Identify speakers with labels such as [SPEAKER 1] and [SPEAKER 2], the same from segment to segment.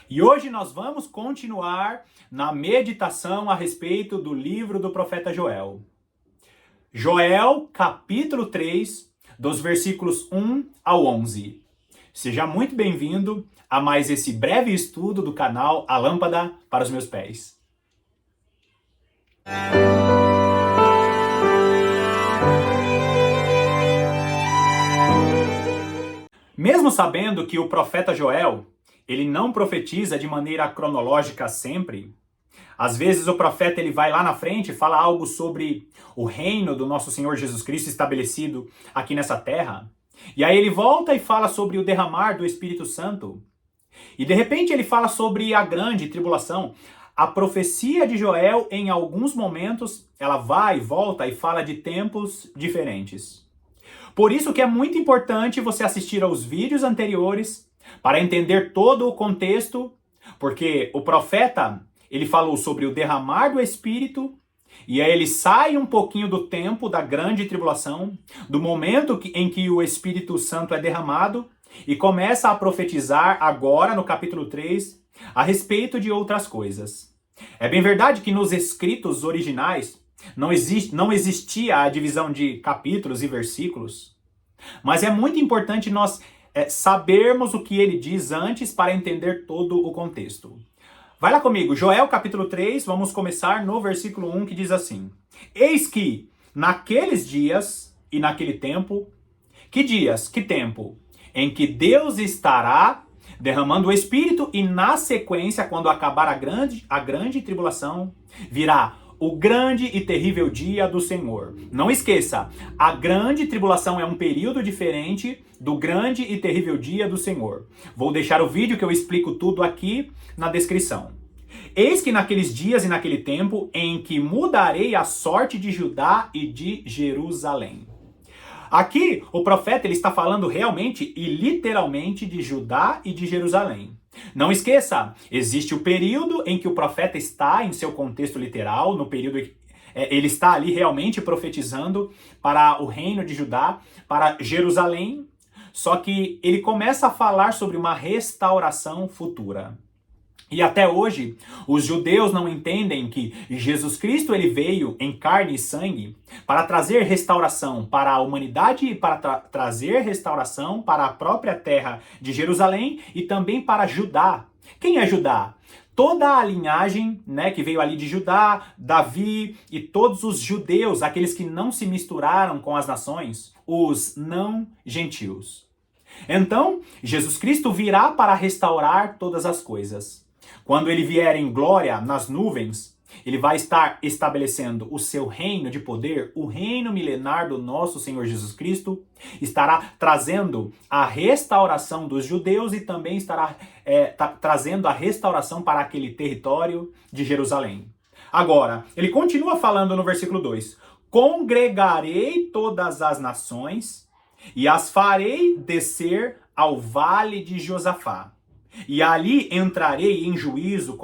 [SPEAKER 1] E hoje nós vamos continuar na meditação a respeito do livro do profeta Joel. Joel, capítulo 3, dos versículos 1 ao 11. Seja muito bem-vindo a mais esse breve estudo do canal A Lâmpada para os Meus Pés. Mesmo sabendo que o profeta Joel, ele não profetiza de maneira cronológica sempre, às vezes o profeta ele vai lá na frente e fala algo sobre o reino do nosso Senhor Jesus Cristo estabelecido aqui nessa terra. E aí ele volta e fala sobre o derramar do Espírito Santo. E de repente ele fala sobre a grande tribulação. A profecia de Joel, em alguns momentos, ela vai e volta e fala de tempos diferentes. Por isso que é muito importante você assistir aos vídeos anteriores para entender todo o contexto, porque o profeta, ele falou sobre o derramar do Espírito, e aí ele sai um pouquinho do tempo da grande tribulação, do momento em que o Espírito Santo é derramado, e começa a profetizar agora, no capítulo 3, a respeito de outras coisas. É bem verdade que nos escritos originais não existia a divisão de capítulos e versículos, mas é muito importante nós sabermos o que ele diz antes para entender todo o contexto. Vai lá comigo, Joel capítulo 3, vamos começar no versículo 1 que diz assim: Eis que naqueles dias e naquele tempo, que dias, que tempo, em que Deus estará derramando o Espírito e na sequência, quando acabar a grande tribulação, virá o grande e terrível dia do Senhor. Não esqueça, a grande tribulação é um período diferente do grande e terrível dia do Senhor. Vou deixar o vídeo que eu explico tudo aqui na descrição. Eis que naqueles dias e naquele tempo em que mudarei a sorte de Judá e de Jerusalém. Aqui, o profeta ele está falando realmente e literalmente de Judá e de Jerusalém. Não esqueça, existe o período em que o profeta está em seu contexto literal, no período ele está ali realmente profetizando para o reino de Judá, para Jerusalém, só que ele começa a falar sobre uma restauração futura. E até hoje, os judeus não entendem que Jesus Cristo ele veio em carne e sangue para trazer restauração para a humanidade e para trazer restauração para a própria terra de Jerusalém e também para Judá. Quem é Judá? Toda a linhagem, que veio ali de Judá, Davi e todos os judeus, aqueles que não se misturaram com as nações, os não gentios. Então, Jesus Cristo virá para restaurar todas as coisas. Quando ele vier em glória nas nuvens, ele vai estar estabelecendo o seu reino de poder, o reino milenar do nosso Senhor Jesus Cristo, estará trazendo a restauração dos judeus e também estará trazendo a restauração para aquele território de Jerusalém. Agora, ele continua falando no versículo 2: Congregarei todas as nações e as farei descer ao vale de Josafá. E ali entrarei em juízo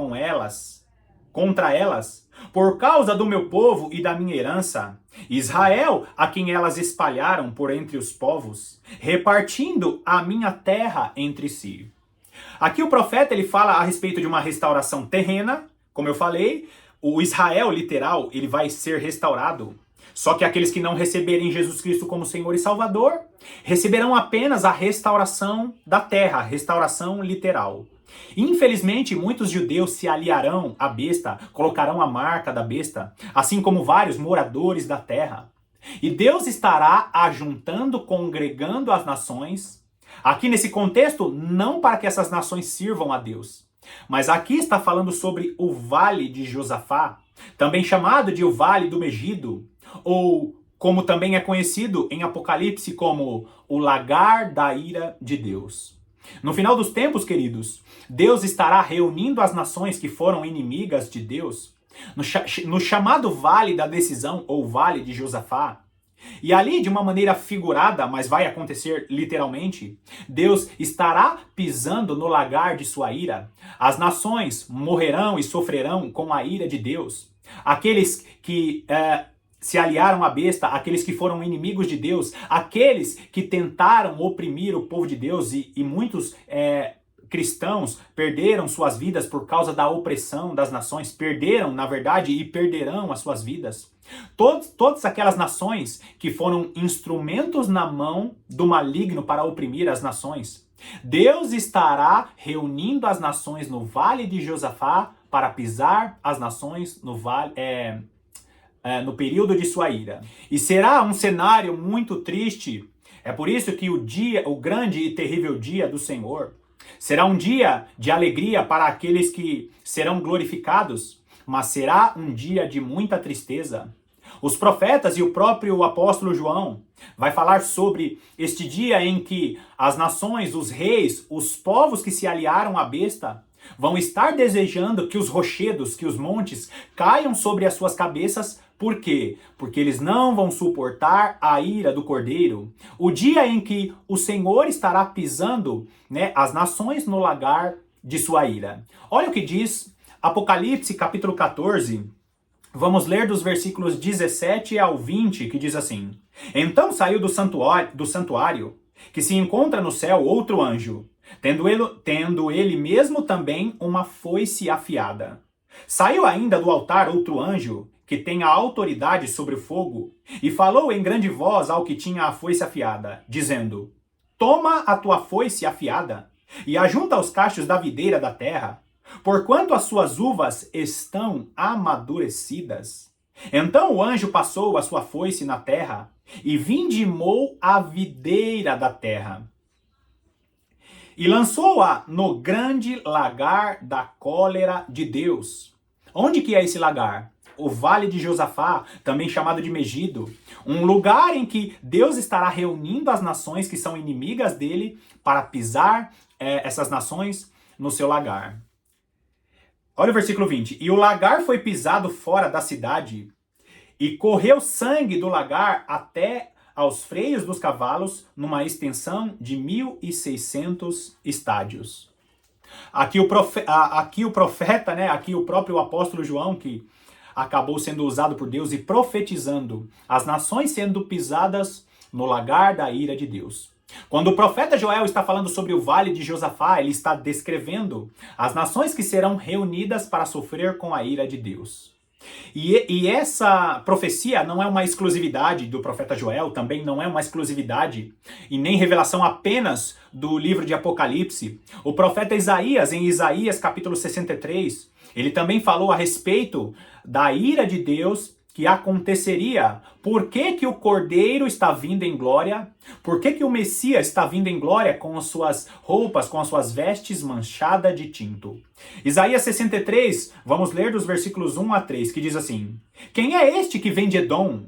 [SPEAKER 1] contra elas, por causa do meu povo e da minha herança, Israel, a quem elas espalharam por entre os povos, repartindo a minha terra entre si. Aqui o profeta ele fala a respeito de uma restauração terrena, como eu falei, o Israel literal ele vai ser restaurado. Só que aqueles que não receberem Jesus Cristo como Senhor e Salvador, receberão apenas a restauração da terra, a restauração literal. Infelizmente, muitos judeus se aliarão à besta, colocarão a marca da besta, assim como vários moradores da terra. E Deus estará ajuntando, congregando as nações, aqui nesse contexto, não para que essas nações sirvam a Deus, mas aqui está falando sobre o Vale de Josafá, também chamado de o Vale do Megido, ou como também é conhecido em Apocalipse como o lagar da ira de Deus. No final dos tempos, queridos, Deus estará reunindo as nações que foram inimigas de Deus no chamado Vale da Decisão, ou Vale de Josafá. E ali, de uma maneira figurada, mas vai acontecer literalmente, Deus estará pisando no lagar de sua ira. As nações morrerão e sofrerão com a ira de Deus. Aqueles que se aliaram à besta, aqueles que foram inimigos de Deus, aqueles que tentaram oprimir o povo de Deus e muitos cristãos perderam suas vidas por causa da opressão das nações, perderam, na verdade, e perderão as suas vidas. Todas aquelas nações que foram instrumentos na mão do maligno para oprimir as nações. Deus estará reunindo as nações no vale de Josafá para pisar as nações no período de sua ira. E será um cenário muito triste. É por isso que o grande e terrível dia do Senhor será um dia de alegria para aqueles que serão glorificados, mas será um dia de muita tristeza. Os profetas e o próprio apóstolo João vai falar sobre este dia em que as nações, os reis, os povos que se aliaram à besta vão estar desejando que os rochedos, que os montes caiam sobre as suas cabeças. Por quê? Porque eles não vão suportar a ira do Cordeiro. O dia em que o Senhor estará pisando, as nações no lagar de sua ira. Olha o que diz Apocalipse capítulo 14. Vamos ler dos versículos 17 ao 20, que diz assim: Então saiu do santuário, que se encontra no céu, outro anjo, tendo ele mesmo também uma foice afiada. Saiu ainda do altar outro anjo, que tem a autoridade sobre o fogo, e falou em grande voz ao que tinha a foice afiada, dizendo: Toma a tua foice afiada, e ajunta os cachos da videira da terra, porquanto as suas uvas estão amadurecidas. Então o anjo passou a sua foice na terra, e vindimou a videira da terra, e lançou-a no grande lagar da cólera de Deus. Onde que é esse lagar? O Vale de Josafá, também chamado de Megido, um lugar em que Deus estará reunindo as nações que são inimigas dele para pisar essas nações no seu lagar. Olha o versículo 20. E o lagar foi pisado fora da cidade, e correu sangue do lagar até aos freios dos cavalos, numa extensão de 1.600 estádios. Aqui o profeta, aqui o próprio apóstolo João, que acabou sendo usado por Deus e profetizando as nações sendo pisadas no lagar da ira de Deus. Quando o profeta Joel está falando sobre o vale de Josafá, ele está descrevendo as nações que serão reunidas para sofrer com a ira de Deus. E essa profecia não é uma exclusividade do profeta Joel, também não é uma exclusividade e nem revelação apenas do livro de Apocalipse. O profeta Isaías, em Isaías capítulo 63, ele também falou a respeito da ira de Deus que aconteceria. Por que que o Cordeiro está vindo em glória? Por que que o Messias está vindo em glória com as suas roupas, com as suas vestes manchadas de tinto? Isaías 63, vamos ler dos versículos 1 a 3, que diz assim: Quem é este que vem de Edom,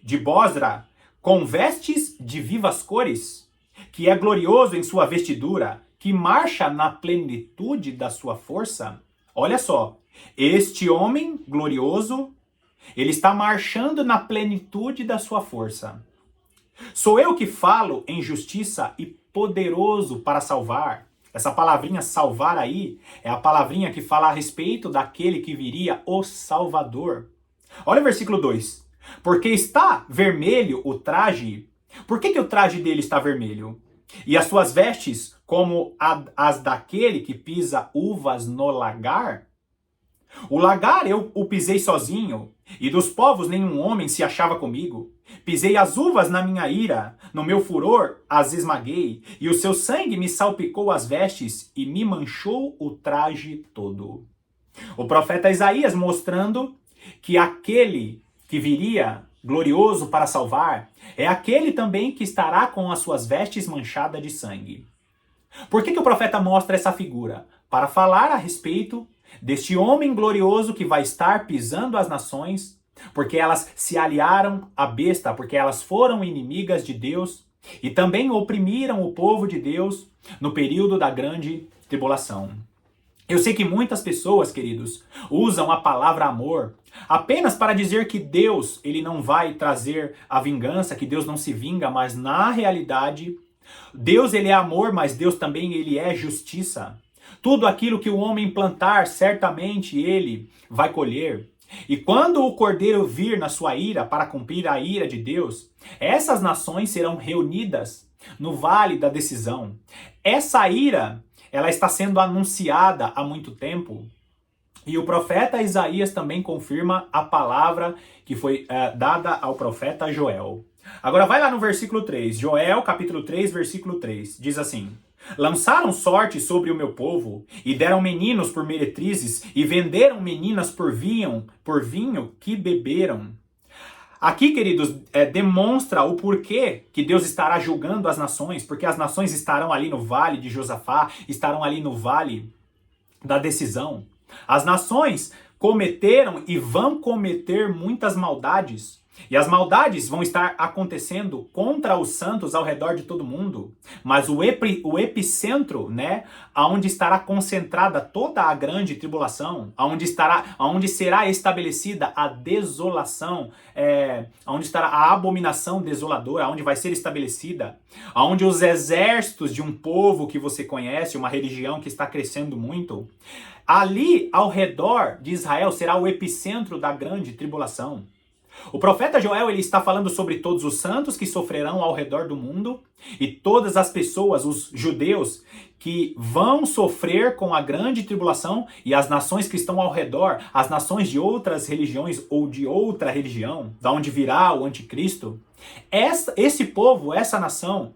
[SPEAKER 1] de Bosra, com vestes de vivas cores, que é glorioso em sua vestidura, que marcha na plenitude da sua força? Olha só, este homem glorioso, ele está marchando na plenitude da sua força. Sou eu que falo em justiça e poderoso para salvar. Essa palavrinha salvar aí é a palavrinha que fala a respeito daquele que viria, o Salvador. Olha o versículo 2. Porque está vermelho o traje. Por que o traje dele está vermelho? E as suas vestes como as daquele que pisa uvas no lagar? O lagar eu o pisei sozinho, e dos povos nenhum homem se achava comigo. Pisei as uvas na minha ira, no meu furor as esmaguei, e o seu sangue me salpicou as vestes e me manchou o traje todo. O profeta Isaías mostrando que aquele que viria glorioso para salvar é aquele também que estará com as suas vestes manchadas de sangue. Por que o profeta mostra essa figura? Para falar a respeito deste homem glorioso que vai estar pisando as nações, porque elas se aliaram à besta, porque elas foram inimigas de Deus e também oprimiram o povo de Deus no período da grande tribulação. Eu sei que muitas pessoas, queridos, usam a palavra amor apenas para dizer que Deus, ele não vai trazer a vingança, que Deus não se vinga, mas na realidade, Deus ele é amor, mas Deus também ele é justiça. Tudo aquilo que o homem plantar, certamente ele vai colher. E quando o Cordeiro vir na sua ira para cumprir a ira de Deus, essas nações serão reunidas no vale da decisão. Essa ira, ela está sendo anunciada há muito tempo. E o profeta Isaías também confirma a palavra que foi dada ao profeta Joel. Agora vai lá no versículo 3, Joel capítulo 3, versículo 3, diz assim: lançaram sorte sobre o meu povo, e deram meninos por meretrizes, e venderam meninas por vinho que beberam. Aqui, queridos, demonstra o porquê que Deus estará julgando as nações, porque as nações estarão ali no vale de Josafá, estarão ali no vale da decisão. As nações cometeram e vão cometer muitas maldades. E as maldades vão estar acontecendo contra os santos ao redor de todo mundo. Mas o epicentro, né, aonde estará concentrada toda a grande tribulação, aonde será estabelecida a desolação, aonde estará a abominação desoladora, aonde vai ser estabelecida, aonde os exércitos de um povo que você conhece, uma religião que está crescendo muito, ali ao redor de Israel será o epicentro da grande tribulação. O profeta Joel, ele está falando sobre todos os santos que sofrerão ao redor do mundo e todas as pessoas, os judeus, que vão sofrer com a grande tribulação, e as nações que estão ao redor, as nações de outras religiões ou de outra religião, da onde virá o anticristo. Esse povo, essa nação,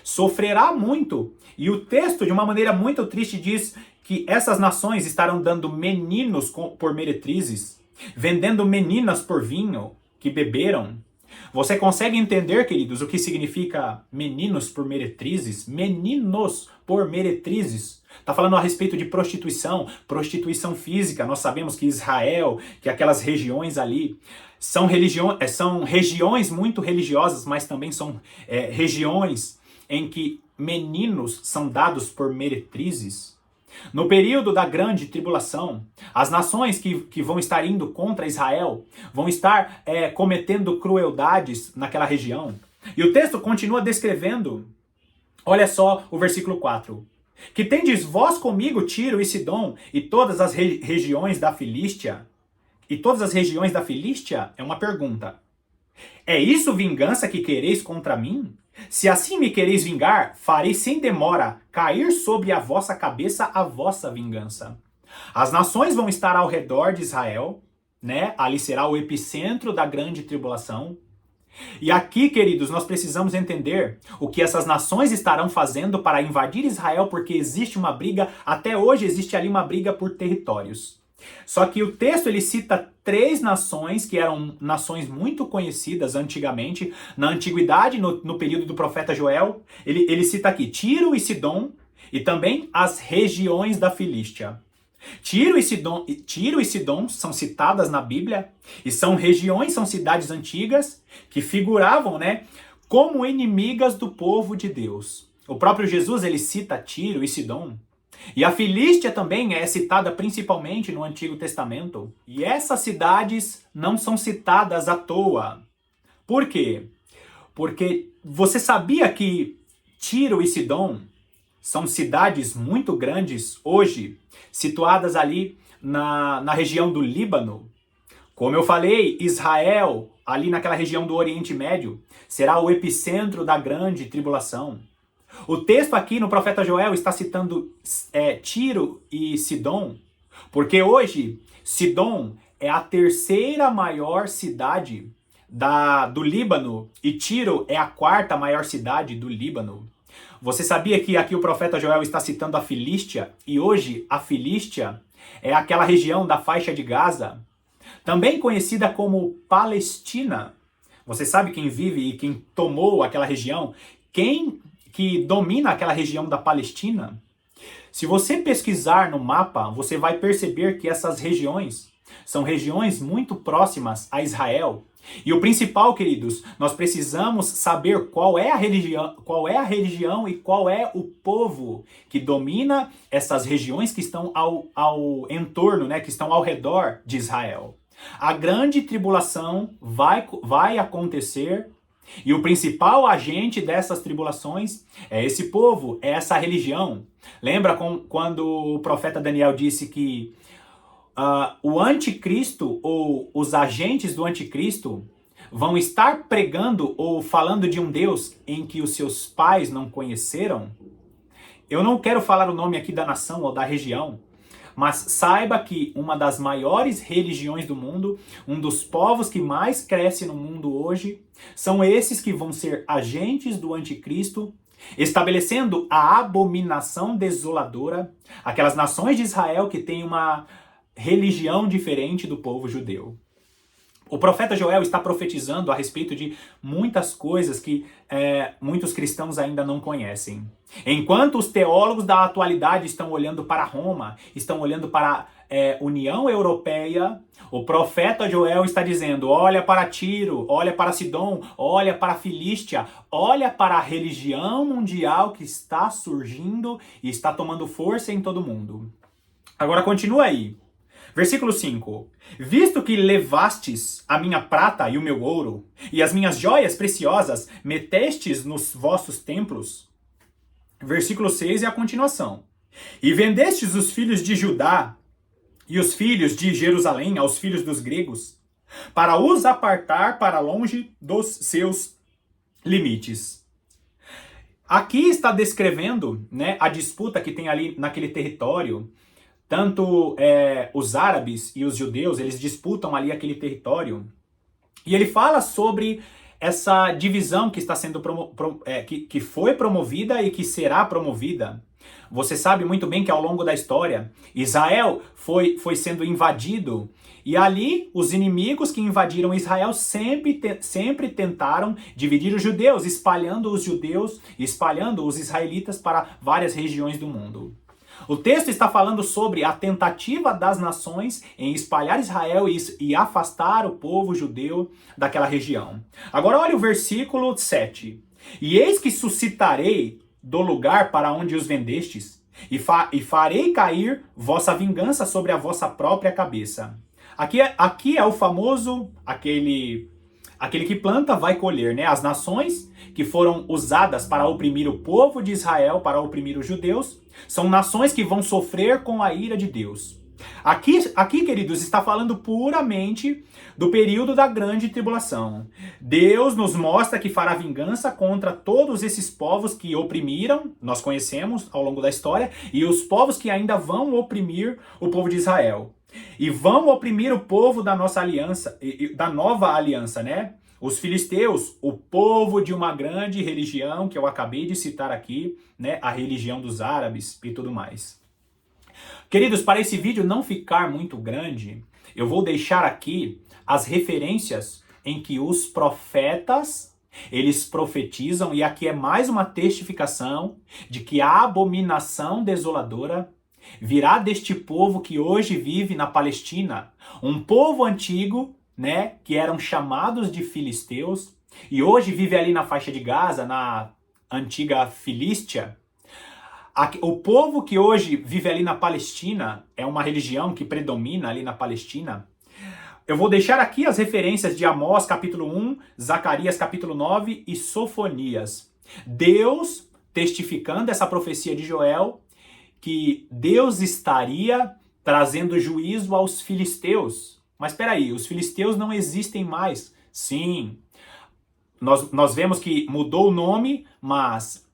[SPEAKER 1] sofrerá muito. E o texto, de uma maneira muito triste, diz que essas nações estarão dando meninos por meretrizes, vendendo meninas por vinho que beberam. Você consegue entender, queridos, o que significa meninos por meretrizes? Meninos por meretrizes. Está falando a respeito de prostituição física. Nós sabemos que Israel, que aquelas regiões ali, são regiões muito religiosas, mas também são regiões em que meninos são dados por meretrizes. No período da grande tribulação, as nações que vão estar indo contra Israel vão estar cometendo crueldades naquela região. E o texto continua descrevendo, olha só o versículo 4. Que tendes vós comigo Tiro e Sidom e todas as regiões da Filístia? E todas as regiões da Filístia? É uma pergunta. É isso vingança que quereis contra mim? Se assim me quereis vingar, farei sem demora cair sobre a vossa cabeça a vossa vingança. As nações vão estar ao redor de Israel, né? Ali será o epicentro da grande tribulação. E aqui, queridos, nós precisamos entender o que essas nações estarão fazendo para invadir Israel, porque existe uma briga, até hoje existe ali uma briga por territórios. Só que o texto ele cita 3 nações que eram nações muito conhecidas antigamente, na antiguidade, no período do profeta Joel. Ele cita aqui Tiro e Sidom e também as regiões da Filístia. Tiro e Sidom são citadas na Bíblia e são regiões, são cidades antigas que figuravam, né, como inimigas do povo de Deus. O próprio Jesus ele cita Tiro e Sidom. E a Filístia também é citada principalmente no Antigo Testamento. E essas cidades não são citadas à toa. Por quê? Porque você sabia que Tiro e Sidom são cidades muito grandes hoje, situadas ali na região do Líbano? Como eu falei, Israel, ali naquela região do Oriente Médio, será o epicentro da grande tribulação. O texto aqui no profeta Joel está citando Tiro e Sidom, porque hoje Sidom é a 3ª maior cidade do Líbano e Tiro é a 4ª maior cidade do Líbano. Você sabia que aqui o profeta Joel está citando a Filístia, e hoje a Filístia é aquela região da faixa de Gaza, também conhecida como Palestina. Você sabe quem vive e quem tomou aquela região? Quem que domina aquela região da Palestina? Se você pesquisar no mapa, você vai perceber que essas regiões são regiões muito próximas a Israel. E o principal, queridos, nós precisamos saber qual é a religião e qual é o povo que domina essas regiões que estão ao entorno, né, que estão ao redor de Israel. A grande tribulação vai acontecer. E o principal agente dessas tribulações é esse povo, é essa religião. Lembra quando o profeta Daniel disse que o anticristo ou os agentes do anticristo vão estar pregando ou falando de um Deus em que os seus pais não conheceram? eu não quero falar o nome aqui da nação ou da região, mas saiba que uma das maiores religiões do mundo, um dos povos que mais cresce no mundo hoje, são esses que vão ser agentes do anticristo, estabelecendo a abominação desoladora, aquelas nações de Israel que têm uma religião diferente do povo judeu. O profeta Joel está profetizando a respeito de muitas coisas que muitos cristãos ainda não conhecem. Enquanto os teólogos da atualidade estão olhando para Roma, estão olhando para a União Europeia, o profeta Joel está dizendo: olha para Tiro, olha para Sidom, olha para a Filístia, olha para a religião mundial que está surgindo e está tomando força em todo mundo. Agora continua aí. Versículo 5. Visto que levastes a minha prata e o meu ouro, e as minhas joias preciosas metestes nos vossos templos. Versículo 6 é a continuação. E vendestes os filhos de Judá e os filhos de Jerusalém aos filhos dos gregos, para os apartar para longe dos seus limites. Aqui está descrevendo, né, a disputa que tem ali naquele território. Tanto os árabes e os judeus, eles disputam ali aquele território. E ele fala sobre essa divisão que está sendo que foi promovida e que será promovida. Você sabe muito bem que ao longo da história, Israel foi sendo invadido. E ali, os inimigos que invadiram Israel sempre tentaram dividir os judeus, espalhando os israelitas para várias regiões do mundo. O texto está falando sobre a tentativa das nações em espalhar Israel e afastar o povo judeu daquela região. Agora olha o versículo 7. E eis que suscitarei do lugar para onde os vendestes, e farei cair vossa vingança sobre a vossa própria cabeça. Aqui é o famoso, aquele que planta vai colher, né? As nações que foram usadas para oprimir o povo de Israel, para oprimir os judeus, são nações que vão sofrer com a ira de Deus. Aqui, queridos, está falando puramente do período da grande tribulação. Deus nos mostra que fará vingança contra todos esses povos que oprimiram, nós conhecemos ao longo da história, e os povos que ainda vão oprimir o povo de Israel. E vão oprimir o povo da nossa aliança, da nova aliança, né? Os filisteus, o povo de uma grande religião que eu acabei de citar aqui, né? A religião dos árabes e tudo mais. Queridos, para esse vídeo não ficar muito grande, eu vou deixar aqui as referências em que os profetas, eles profetizam, e aqui é mais uma testificação de que a abominação desoladora virá deste povo que hoje vive na Palestina, um povo antigo, né, que eram chamados de filisteus, e hoje vive ali na faixa de Gaza, na antiga Filístia. O povo que hoje vive ali na Palestina, é uma religião que predomina ali na Palestina. Eu vou deixar aqui as referências de Amós capítulo 1, Zacarias capítulo 9 e Sofonias. Deus testificando essa profecia de Joel, que Deus estaria trazendo juízo aos filisteus. Mas espera aí, os filisteus não existem mais. Sim, nós vemos que mudou o nome, mas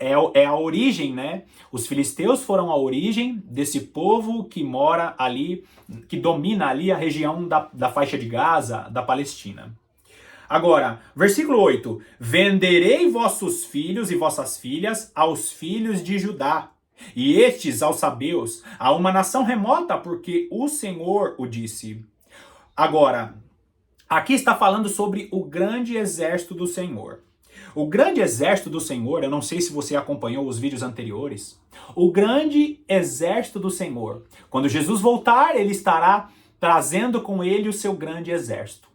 [SPEAKER 1] é a origem, né? Os filisteus foram a origem desse povo que mora ali, que domina ali a região da faixa de Gaza, da Palestina. Agora, versículo 8. Venderei vossos filhos e vossas filhas aos filhos de Judá, e estes aos sabeus, a uma nação remota, porque o Senhor o disse. Agora, aqui está falando sobre o grande exército do Senhor. O grande exército do Senhor, eu não sei se você acompanhou os vídeos anteriores, o grande exército do Senhor, quando Jesus voltar, ele estará trazendo com ele o seu grande exército.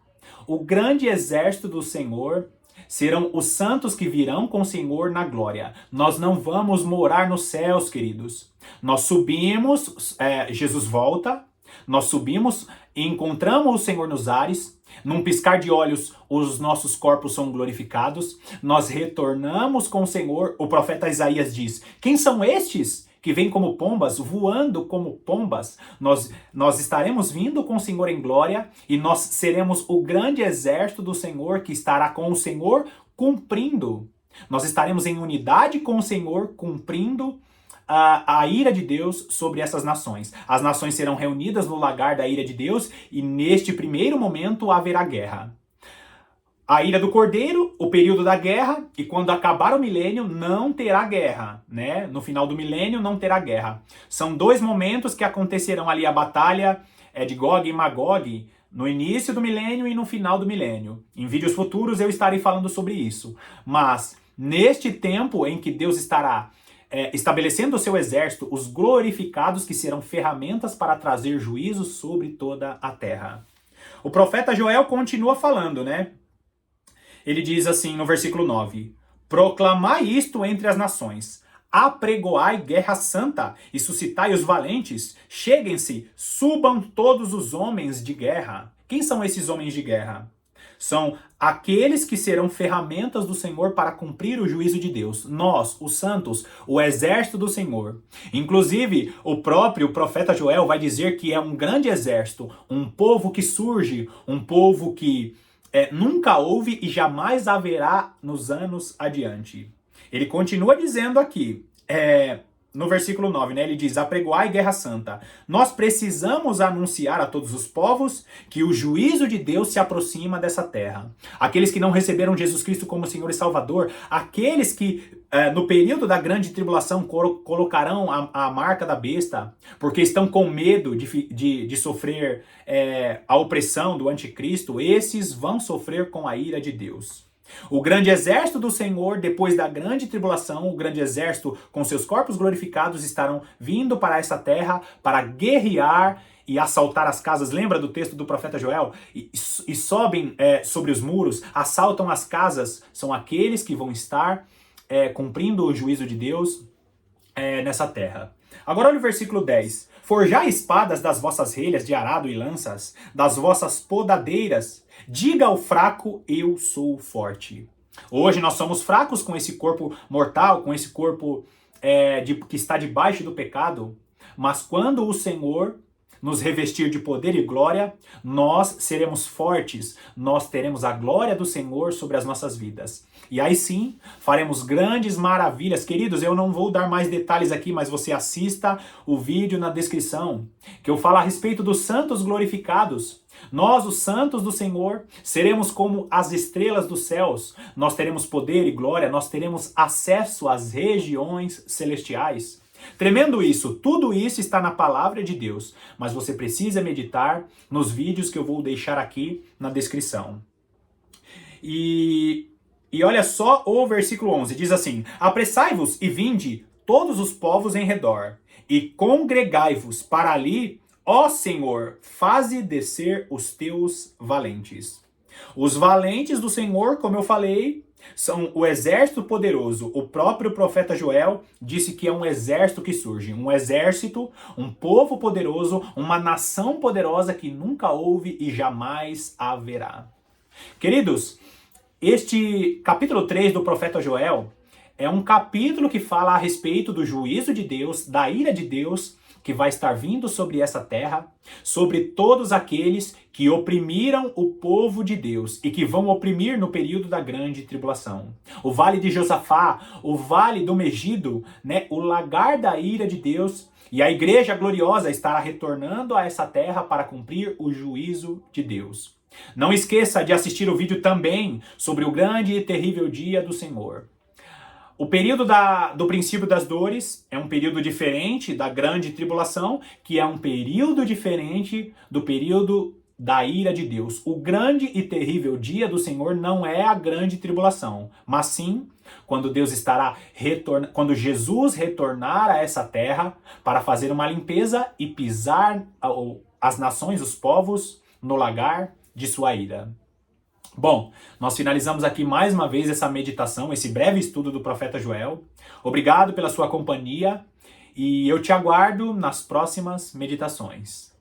[SPEAKER 1] O grande exército do Senhor serão os santos que virão com o Senhor na glória. Nós não vamos morar nos céus, queridos. Nós subimos, Jesus volta, nós subimos e encontramos o Senhor nos ares. Num piscar de olhos, os nossos corpos são glorificados. Nós retornamos com o Senhor. O profeta Isaías diz: quem são estes que vêm como pombas, voando como pombas? Nós estaremos vindo com o Senhor em glória, e nós seremos o grande exército do Senhor que estará com o Senhor cumprindo. Nós estaremos em unidade com o Senhor, cumprindo a ira de Deus sobre essas nações. As nações serão reunidas no lagar da ira de Deus e neste primeiro momento haverá guerra. A ira do Cordeiro, o período da guerra, e quando acabar o milênio não terá guerra, né? No final do milênio não terá guerra. São dois momentos que acontecerão ali a batalha de Gog e Magog, no início do milênio e no final do milênio. Em vídeos futuros eu estarei falando sobre isso. Mas neste tempo em que Deus estará estabelecendo o seu exército, os glorificados que serão ferramentas para trazer juízo sobre toda a terra. O profeta Joel continua falando, né? Ele diz assim no versículo 9: proclamai isto entre as nações, apregoai guerra santa e suscitai os valentes, cheguem-se, subam todos os homens de guerra. Quem são esses homens de guerra? São aqueles que serão ferramentas do Senhor para cumprir o juízo de Deus. Nós, os santos, o exército do Senhor. Inclusive, o próprio profeta Joel vai dizer que é um grande exército, um povo que surge, um povo que nunca houve e jamais haverá nos anos adiante. Ele continua dizendo aqui, no versículo 9, né? Ele diz: apregoai guerra santa. Nós precisamos anunciar a todos os povos que o juízo de Deus se aproxima dessa terra. Aqueles que não receberam Jesus Cristo como Senhor e Salvador, aqueles que no período da grande tribulação colocarão a marca da besta, porque estão com medo de sofrer a opressão do anticristo, esses vão sofrer com a ira de Deus. O grande exército do Senhor, depois da grande tribulação, o grande exército com seus corpos glorificados estarão vindo para essa terra para guerrear e assaltar as casas. Lembra do texto do profeta Joel? E sobem sobre os muros, assaltam as casas. São aqueles que vão estar cumprindo o juízo de Deus nessa terra. Agora olha o versículo 10. Forjai espadas das vossas relhas de arado e lanças, das vossas podadeiras. Diga ao fraco, eu sou forte. Hoje nós somos fracos com esse corpo mortal, com esse corpo que está debaixo do pecado. Mas quando o Senhor nos revestir de poder e glória, nós seremos fortes, nós teremos a glória do Senhor sobre as nossas vidas. E aí sim, faremos grandes maravilhas. Queridos, eu não vou dar mais detalhes aqui, mas você assista o vídeo na descrição, que eu falo a respeito dos santos glorificados. Nós, os santos do Senhor, seremos como as estrelas dos céus. Nós teremos poder e glória, nós teremos acesso às regiões celestiais. Tremendo isso, tudo isso está na palavra de Deus, mas você precisa meditar nos vídeos que eu vou deixar aqui na descrição. E olha só o versículo 11, diz assim: apressai-vos e vinde todos os povos em redor, e congregai-vos para ali, ó Senhor, faze descer os teus valentes. Os valentes do Senhor, como eu falei, são o exército poderoso. O próprio profeta Joel disse que é um exército que surge. Um exército, um povo poderoso, uma nação poderosa que nunca houve e jamais haverá. Queridos, este capítulo 3 do profeta Joel é um capítulo que fala a respeito do juízo de Deus, da ira de Deus, que vai estar vindo sobre essa terra, sobre todos aqueles que oprimiram o povo de Deus e que vão oprimir no período da grande tribulação. O vale de Josafá, o vale do Megido, né, o lagar da ira de Deus, e a igreja gloriosa estará retornando a essa terra para cumprir o juízo de Deus. Não esqueça de assistir o vídeo também sobre o grande e terrível dia do Senhor. O período do princípio das dores é um período diferente da grande tribulação, que é um período diferente do período da ira de Deus. O grande e terrível dia do Senhor não é a grande tribulação, mas sim quando Deus estará quando Jesus retornar a essa terra para fazer uma limpeza e pisar as nações, os povos, no lagar de sua ira. Bom, nós finalizamos aqui mais uma vez essa meditação, esse breve estudo do profeta Joel. Obrigado pela sua companhia e eu te aguardo nas próximas meditações.